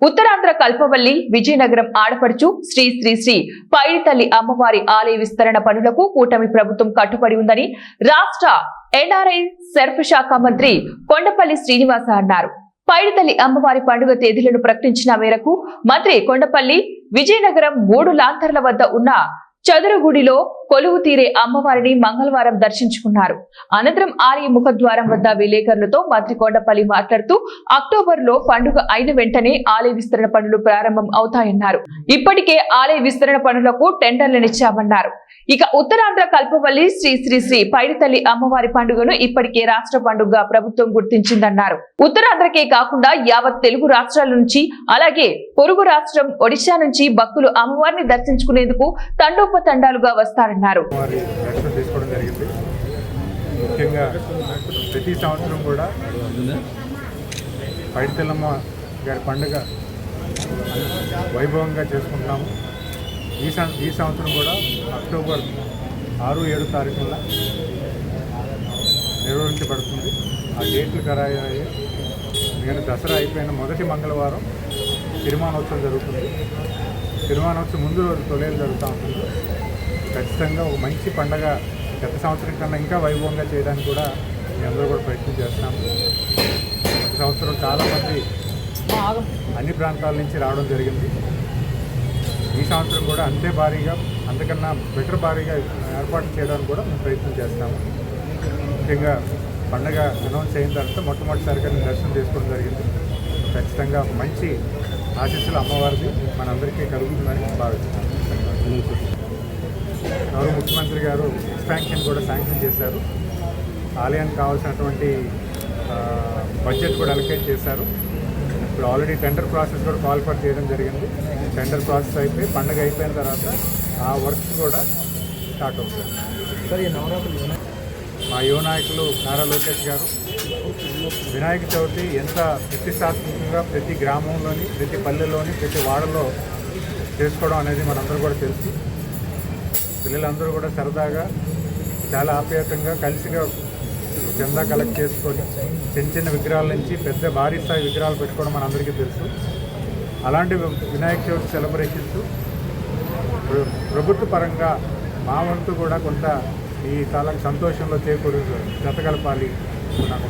ఉత్తరాంధ్ర కల్పవల్లి విజయనగరం ఆడపడుచు శ్రీ శ్రీ శ్రీ పైడితల్లి అమ్మవారి ఆలయ విస్తరణ పనులకు కూటమి ప్రభుత్వం కట్టుబడి ఉందని రాష్ట్ర ఎన్ఆర్ఐ సర్ఫ్ శాఖ మంత్రి కొండపల్లి శ్రీనివాస అన్నారు. పైడితల్లి అమ్మవారి పండుగ తేదీలను ప్రకటించిన మేరకు మంత్రి కొండపల్లి విజయనగరం 3 లాంతర్ల వద్ద ఉన్న చదురుగుడిలో కొలువు తీరే అమ్మవారిని మంగళవారం దర్శించుకున్నారు. అనంతరం ఆలయ ముఖద్వారం వద్ద విలేకరులతో మంత్రి కొండపల్లి మాట్లాడుతూ అక్టోబర్లో పండుగ అయిన వెంటనే ఆలయ విస్తరణ పనులు ప్రారంభం అవుతాయన్నారు. ఇప్పటికే ఆలయ విస్తరణ పనులకు టెండర్లనిచ్చామన్నారు. ఇక ఉత్తరాంధ్ర కల్పవల్లి శ్రీ శ్రీ శ్రీ పైడితల్లి అమ్మవారి పండుగను ఇప్పటికే రాష్ట్ర పండుగగా ప్రభుత్వం గుర్తించిందన్నారు. ఉత్తరాంధ్రకే కాకుండా యావత్ తెలుగు రాష్ట్రాల నుంచి అలాగే పొరుగు రాష్ట్రం ఒడిశా నుంచి భక్తులు అమ్మవారిని దర్శించుకునేందుకు తండోపతండాలుగా వస్తారన్నారు. ముఖ్యంగా ప్రతి సంవత్సరం కూడా పైడితల్లమ్మ గారి పండుగ వైభవంగా చేసుకుంటున్నాము. ఈ సంవత్సరం కూడా అక్టోబర్ 6-7 తారీఖున నిర్వహించబడుతుంది. ఆ డేట్లు ఖరారయ్యాయి. నేను దసరా అయిపోయిన మొదటి మంగళవారం తిరుమానోత్సవం జరుగుతుంది. తిరుమానోత్సవం ముందు రోజు తొలేలు జరుగుతూ ఉంటుంది. ఖచ్చితంగా ఒక మంచి పండగ గత సంవత్సరం కన్నా ఇంకా వైభవంగా చేయడానికి కూడా మేము అందరూ కూడా ప్రయత్నం చేస్తున్నాము. గత సంవత్సరం చాలామంది అన్ని ప్రాంతాల నుంచి రావడం జరిగింది. ఈ సంవత్సరం కూడా అంతే భారీగా అంతకన్నా బెటర్ భారీగా ఏర్పాటు చేయడానికి కూడా మేము ప్రయత్నం చేస్తాము. ముఖ్యంగా పండగ అనౌన్స్ అయిన తర్వాత మొట్టమొదటిసారిగా నేను దర్శనం చేసుకోవడం జరిగింది. ఖచ్చితంగా మంచి ఆశీస్సులు అమ్మవారిది మనందరికీ కలుగుతుందని భావిస్తున్నాను. గౌరవ ముఖ్యమంత్రి గారు ఎక్స్పాన్షన్ కూడా శాంక్షన్ చేశారు. ఆలయానికి కావాల్సినటువంటి బడ్జెట్ కూడా అలొకేట్ చేశారు. ఇప్పుడు ఆల్రెడీ టెండర్ ప్రాసెస్ కూడా కాల్ఫర్ చేయడం జరిగింది. టెండర్ ప్రాసెస్ అయిపోయి పండుగ అయిపోయిన తర్వాత ఆ వర్క్స్ కూడా స్టార్ట్ అవుతాయి. మా యువ నాయకులు నారా లోకేష్ గారు వినాయక చవితి ఎంత ప్రతిష్టాత్మకంగా ప్రతి గ్రామంలోని ప్రతి పల్లెలోని ప్రతి వాడలో చేసుకోవడం అనేది మనందరూ కూడా తెలుసు. పిల్లలందరూ కూడా సరదాగా చాలా ఆప్యాయతంగా కలిసిగా చందా కలెక్ట్ చేసుకొని చిన్న చిన్న విగ్రహాల నుంచి పెద్ద భారీ స్థాయి విగ్రహాలు పెట్టుకోవడం మనందరికీ తెలుసు. అలాంటి వినాయక చవితి సెలబ్రేషన్స్ ప్రభుత్వ పరంగా మా వంతు కూడా కొంత ఈ చాలా సంతోషంలో చేకూరు జతగలపాలి నాకు